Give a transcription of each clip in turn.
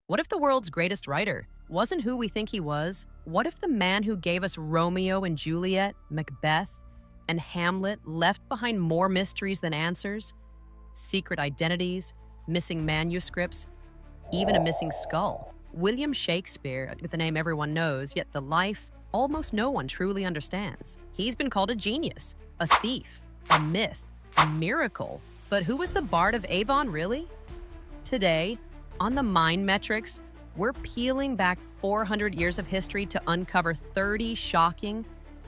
What if the world's greatest writer wasn't who we think he was? What if the man who gave us Romeo and Juliet, Macbeth, and Hamlet left behind more mysteries than answers? Secret identities, missing manuscripts, even a missing skull. William Shakespeare, with the name everyone knows, yet the life almost no one truly understands. He's been called a genius, a thief, a myth, a miracle. But who was the Bard of Avon, really? Today, on the Mind Metrics, we're peeling back 400 years of history to uncover 30 shocking,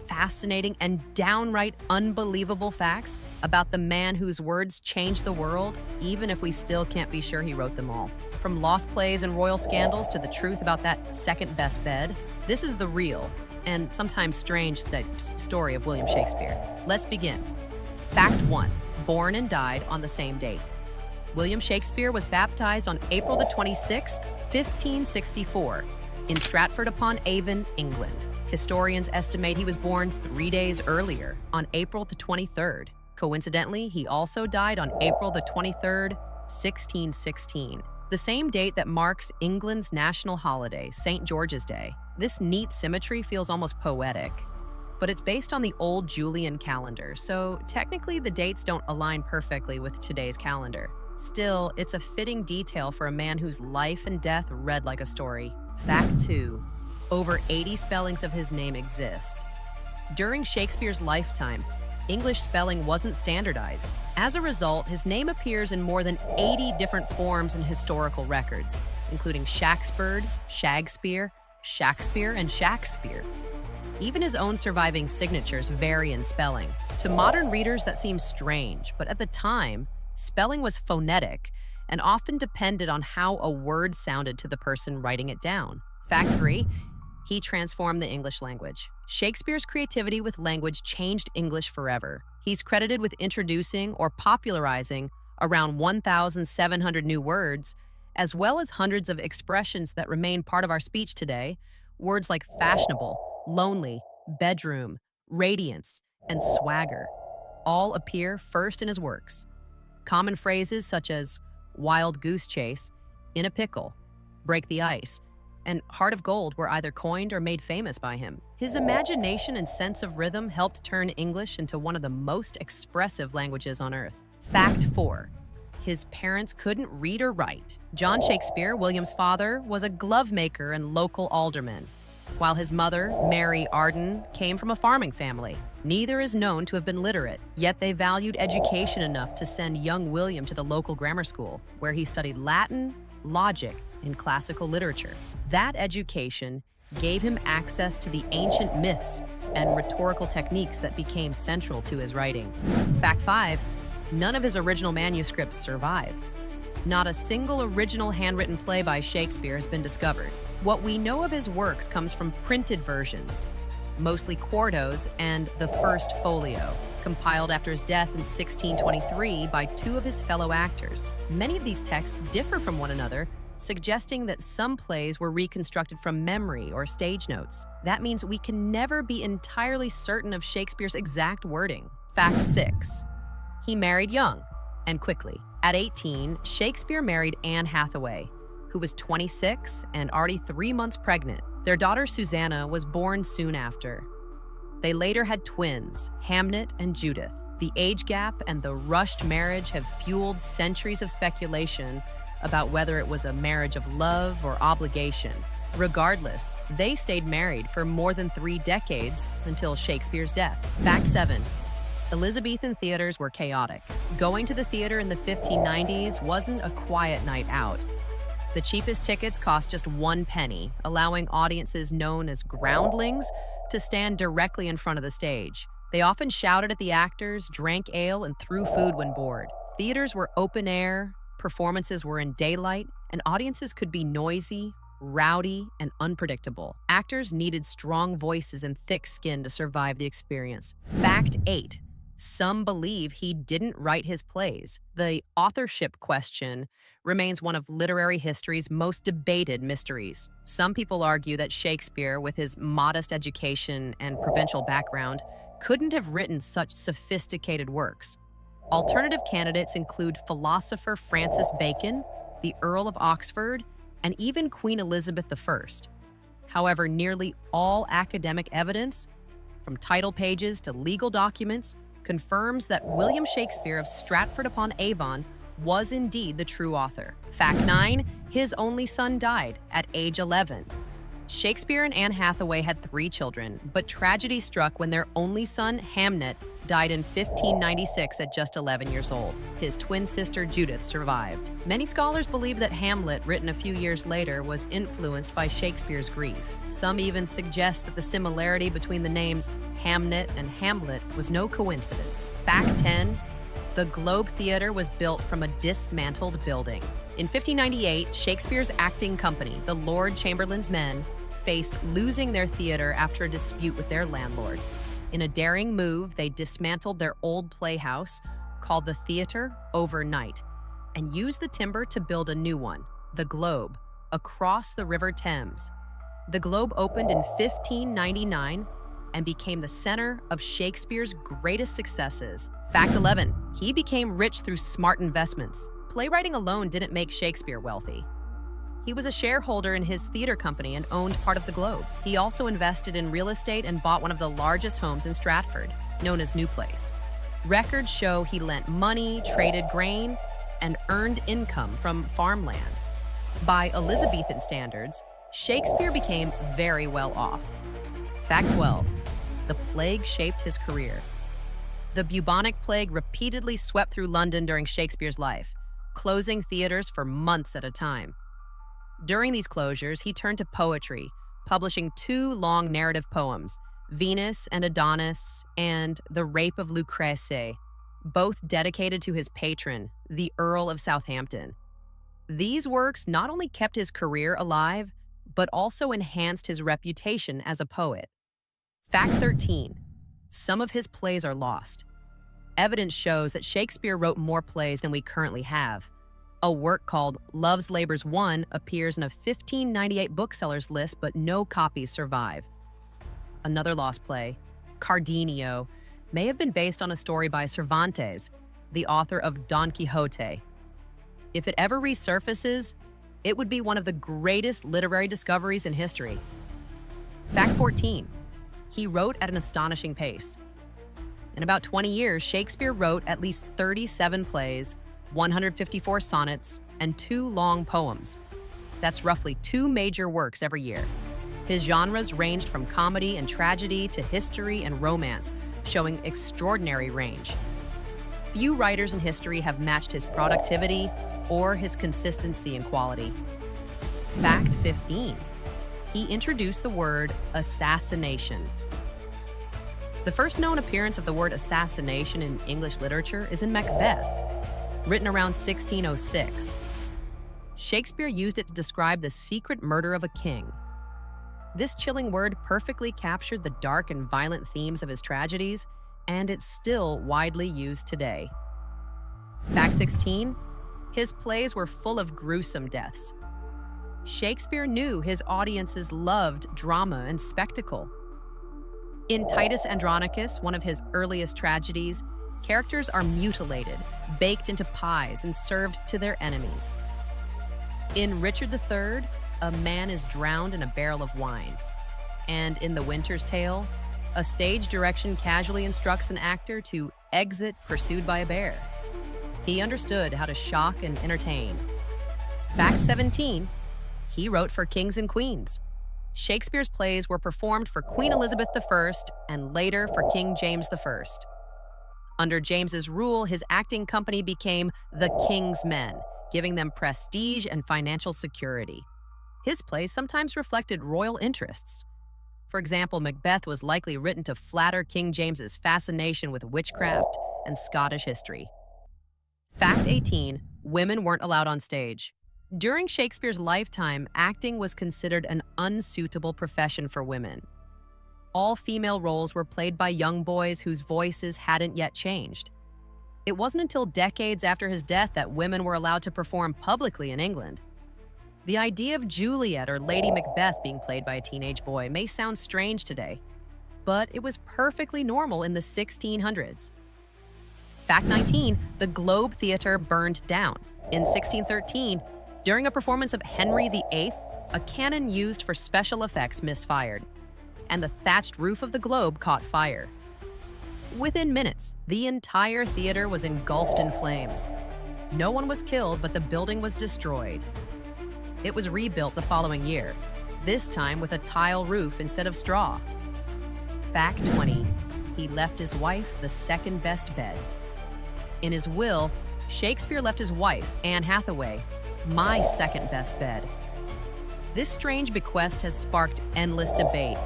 fascinating, and downright unbelievable facts about the man whose words changed the world, even if we still can't be sure he wrote them all. From lost plays and royal scandals to the truth about that second-best bed, this is the real, and sometimes strange, story of William Shakespeare. Let's begin. Fact 1. Born and died on the same date. William Shakespeare was baptized on April the 26th, 1564, in Stratford-upon-Avon, England. Historians estimate he was born 3 days earlier, on April the 23rd. Coincidentally, he also died on April the 23rd, 1616, the same date that marks England's national holiday, St. George's Day. This neat symmetry feels almost poetic, but it's based on the old Julian calendar, so technically the dates don't align perfectly with today's calendar. Still, it's a fitting detail for a man whose life and death read like a story. Fact 2. Over 80 spellings of his name exist. During Shakespeare's lifetime, English spelling wasn't standardized. As a result, his name appears in more than 80 different forms in historical records, including Shaxperd, Shakespeare, Shakespeare, and Shakespeare. Even his own surviving signatures vary in spelling. To modern readers, that seems strange, but at the time, spelling was phonetic and often depended on how a word sounded to the person writing it down. Fact 3. He transformed the English language. Shakespeare's creativity with language changed English forever. He's credited with introducing or popularizing around 1,700 new words, as well as hundreds of expressions that remain part of our speech today. Words like fashionable, lonely, bedroom, radiance, and swagger all appear first in his works. Common phrases such as wild goose chase, in a pickle, break the ice, and heart of gold were either coined or made famous by him. His imagination and sense of rhythm helped turn English into one of the most expressive languages on earth. Fact 4. His parents couldn't read or write. John Shakespeare, William's father, was a glove maker and local alderman, while his mother, Mary Arden, came from a farming family. Neither is known to have been literate, yet they valued education enough to send young William to the local grammar school, where he studied Latin, logic, and classical literature. That education gave him access to the ancient myths and rhetorical techniques that became central to his writing. Fact 5. None of his original manuscripts survive. Not a single original handwritten play by Shakespeare has been discovered. What we know of his works comes from printed versions, mostly quartos and the First Folio, compiled after his death in 1623 by two of his fellow actors. Many of these texts differ from one another, suggesting that some plays were reconstructed from memory or stage notes. That means we can never be entirely certain of Shakespeare's exact wording. Fact 6. He married young and quickly. At 18, Shakespeare married Anne Hathaway, who was 26 and already 3 months pregnant. Their daughter Susanna was born soon after. They later had twins, Hamnet and Judith. The age gap and the rushed marriage have fueled centuries of speculation about whether it was a marriage of love or obligation. Regardless, they stayed married for more than 3 decades until Shakespeare's death. Fact 7. Elizabethan theaters were chaotic. Going to the theater in the 1590s wasn't a quiet night out. The cheapest tickets cost just 1 penny, allowing audiences known as groundlings to stand directly in front of the stage. They often shouted at the actors, drank ale, and threw food when bored. Theaters were open air, performances were in daylight, and audiences could be noisy, rowdy, and unpredictable. Actors needed strong voices and thick skin to survive the experience. Fact 8. Some believe he didn't write his plays. The authorship question remains one of literary history's most debated mysteries. Some people argue that Shakespeare, with his modest education and provincial background, couldn't have written such sophisticated works. Alternative candidates include philosopher Francis Bacon, the Earl of Oxford, and even Queen Elizabeth I. However, nearly all academic evidence, from title pages to legal documents, confirms that William Shakespeare of Stratford-upon-Avon was indeed the true author. Fact 9, his only son died at age 11. Shakespeare and Anne Hathaway had 3 children, but tragedy struck when their only son, Hamnet, died in 1596 at just 11 years old. His twin sister, Judith, survived. Many scholars believe that Hamlet, written a few years later, was influenced by Shakespeare's grief. Some even suggest that the similarity between the names Hamnet and Hamlet was no coincidence. Fact 10, the Globe Theatre was built from a dismantled building. In 1598, Shakespeare's acting company, the Lord Chamberlain's Men, faced losing their theater after a dispute with their landlord. In a daring move, they dismantled their old playhouse, called the theater, overnight, and used the timber to build a new one, the Globe, across the River Thames. The Globe opened in 1599 and became the center of Shakespeare's greatest successes. Fact 11, he became rich through smart investments. Playwriting alone didn't make Shakespeare wealthy. He was a shareholder in his theater company and owned part of the Globe. He also invested in real estate and bought one of the largest homes in Stratford, known as New Place. Records show he lent money, traded grain, and earned income from farmland. By Elizabethan standards, Shakespeare became very well off. Fact 12, the plague shaped his career. The bubonic plague repeatedly swept through London during Shakespeare's life, closing theaters for months at a time. During these closures, he turned to poetry, publishing 2 long narrative poems, Venus and Adonis and The Rape of Lucrece, both dedicated to his patron, the Earl of Southampton. These works not only kept his career alive, but also enhanced his reputation as a poet. Fact 13, some of his plays are lost. Evidence shows that Shakespeare wrote more plays than we currently have. A work called Love's Labours I appears in a 1598 booksellers list, but no copies survive. Another lost play, Cardenio, may have been based on a story by Cervantes, the author of Don Quixote. If it ever resurfaces, it would be one of the greatest literary discoveries in history. Fact 14, he wrote at an astonishing pace. In about 20 years, Shakespeare wrote at least 37 plays, 154 sonnets, and 2 long poems. That's roughly 2 major works every year. His genres ranged from comedy and tragedy to history and romance, showing extraordinary range. Few writers in history have matched his productivity or his consistency and quality. Fact 15, he introduced the word assassination. The first known appearance of the word assassination in English literature is in Macbeth, written around 1606. Shakespeare used it to describe the secret murder of a king. This chilling word perfectly captured the dark and violent themes of his tragedies, and it's still widely used today. Fact 16, his plays were full of gruesome deaths. Shakespeare knew his audiences loved drama and spectacle. In Titus Andronicus, one of his earliest tragedies, characters are mutilated, baked into pies, and served to their enemies. In Richard III, a man is drowned in a barrel of wine. And in The Winter's Tale, a stage direction casually instructs an actor to exit pursued by a bear. He understood how to shock and entertain. Fact 17, he wrote for kings and queens. Shakespeare's plays were performed for Queen Elizabeth I and later for King James I. Under James's rule, his acting company became the King's Men, giving them prestige and financial security. His plays sometimes reflected royal interests. For example, Macbeth was likely written to flatter King James's fascination with witchcraft and Scottish history. Fact 18, women weren't allowed on stage. During Shakespeare's lifetime, acting was considered an unsuitable profession for women. All female roles were played by young boys whose voices hadn't yet changed. It wasn't until decades after his death that women were allowed to perform publicly in England. The idea of Juliet or Lady Macbeth being played by a teenage boy may sound strange today, but it was perfectly normal in the 1600s. Fact 19, the Globe Theatre burned down. In 1613, During a performance of Henry VIII, a cannon used for special effects misfired, and the thatched roof of the globe caught fire. Within minutes, the entire theater was engulfed in flames. No one was killed, but the building was destroyed. It was rebuilt the following year, this time with a tile roof instead of straw. Fact 20. He left his wife the second best bed. In his will, Shakespeare left his wife, Anne Hathaway, my second best bed. This strange bequest has sparked endless debate.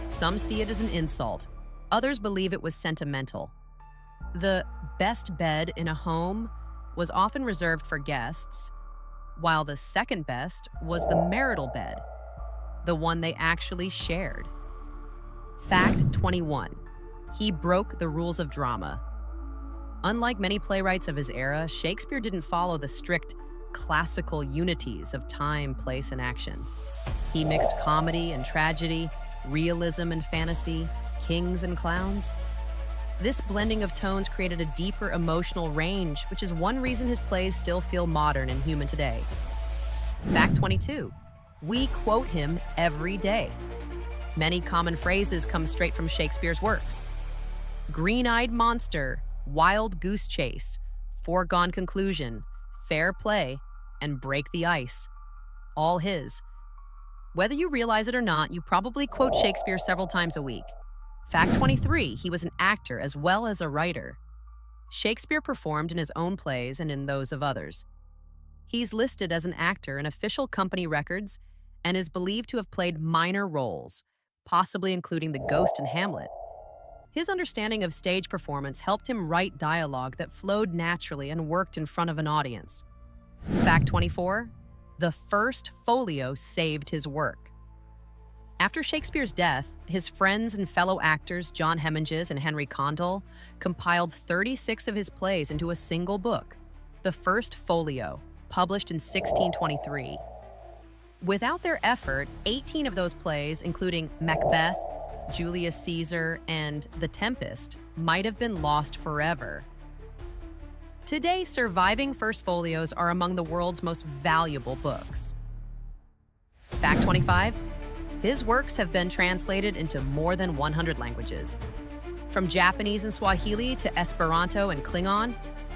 Some see it as an insult. Others believe it was sentimental. The best bed in a home was often reserved for guests, while the second best was the marital bed, the one they actually shared. Fact 21. He broke the rules of drama. Unlike many playwrights of his era, Shakespeare didn't follow the strict classical unities of time, place, and action. He mixed comedy and tragedy, realism and fantasy, kings and clowns. This blending of tones created a deeper emotional range, which is one reason his plays still feel modern and human today. Fact 22. We quote him every day. Many common phrases come straight from Shakespeare's works. Green-eyed monster, wild goose chase, foregone conclusion, fair play, and break the ice. All his. Whether you realize it or not, you probably quote Shakespeare several times a week. Fact 23, he was an actor as well as a writer. Shakespeare performed in his own plays and in those of others. He's listed as an actor in official company records and is believed to have played minor roles, possibly including the ghost in Hamlet. His understanding of stage performance helped him write dialogue that flowed naturally and worked in front of an audience. Fact 24, the first folio saved his work. After Shakespeare's death, his friends and fellow actors John Heminges and Henry Condell compiled 36 of his plays into a single book, the First Folio, published in 1623. Without their effort, 18 of those plays, including Macbeth, Julius Caesar, and The Tempest, might have been lost forever. Today, surviving First Folios are among the world's most valuable books. Fact 25. His works have been translated into more than 100 languages. From Japanese and Swahili to Esperanto and Klingon,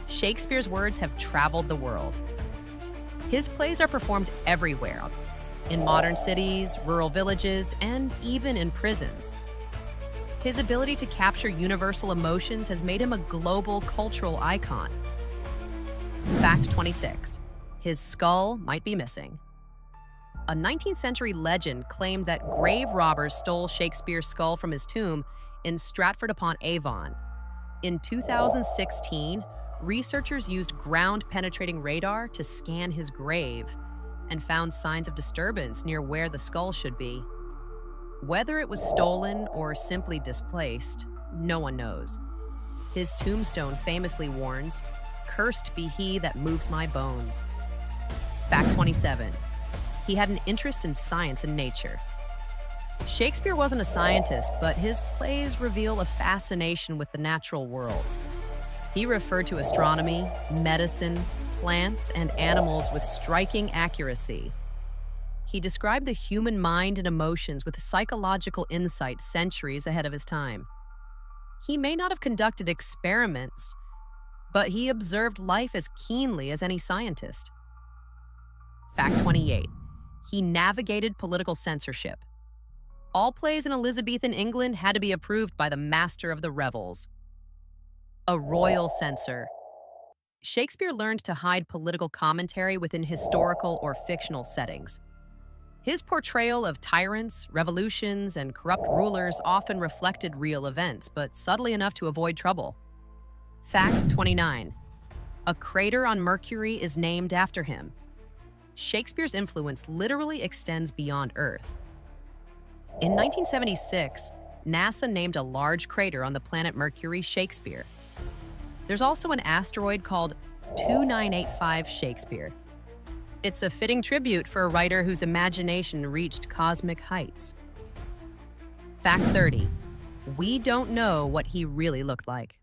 Shakespeare's words have traveled the world. His plays are performed everywhere, in modern cities, rural villages, and even in prisons. His ability to capture universal emotions has made him a global cultural icon. Fact 26. His skull might be missing. A 19th century legend claimed that grave robbers stole Shakespeare's skull from his tomb in Stratford-upon-Avon. In 2016, researchers used ground-penetrating radar to scan his grave and found signs of disturbance near where the skull should be. Whether it was stolen or simply displaced, no one knows. His tombstone famously warns, "Cursed be he that moves my bones." Fact 27. He had an interest in science and nature. Shakespeare wasn't a scientist, but his plays reveal a fascination with the natural world. He referred to astronomy, medicine, plants, and animals with striking accuracy. He described the human mind and emotions with psychological insight centuries ahead of his time. He may not have conducted experiments, but he observed life as keenly as any scientist. Fact 28. He navigated political censorship. All plays in Elizabethan England had to be approved by the master of the revels, a royal censor. Shakespeare learned to hide political commentary within historical or fictional settings. His portrayal of tyrants, revolutions, and corrupt rulers often reflected real events, but subtly enough to avoid trouble. Fact 29. A crater on Mercury is named after him. Shakespeare's influence literally extends beyond Earth. In 1976, NASA named a large crater on the planet Mercury Shakespeare. There's also an asteroid called 2985 Shakespeare. It's a fitting tribute for a writer whose imagination reached cosmic heights. Fact 30. We don't know what he really looked like.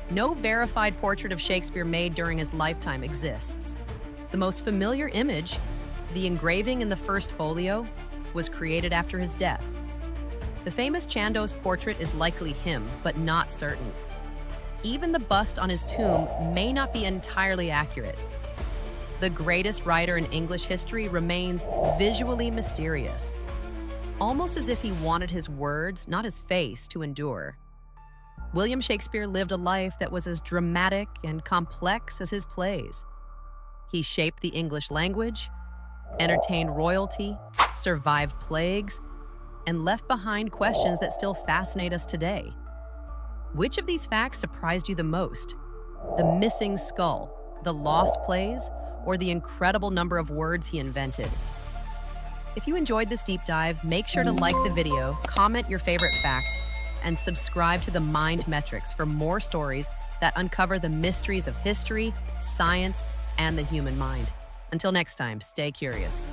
No verified portrait of Shakespeare made during his lifetime exists. The most familiar image, the engraving in the first folio, was created after his death. The famous Chandos portrait is likely him, but not certain. Even the bust on his tomb may not be entirely accurate. The greatest writer in English history remains visually mysterious, almost as if he wanted his words, not his face, to endure. William Shakespeare lived a life that was as dramatic and complex as his plays. He shaped the English language, entertained royalty, survived plagues, and left behind questions that still fascinate us today. Which of these facts surprised you the most? The missing skull, the lost plays, or the incredible number of words he invented? If you enjoyed this deep dive, make sure to like the video, comment your favorite fact, and subscribe to the Mind Metrics for more stories that uncover the mysteries of history, science, and the human mind. Until next time, stay curious.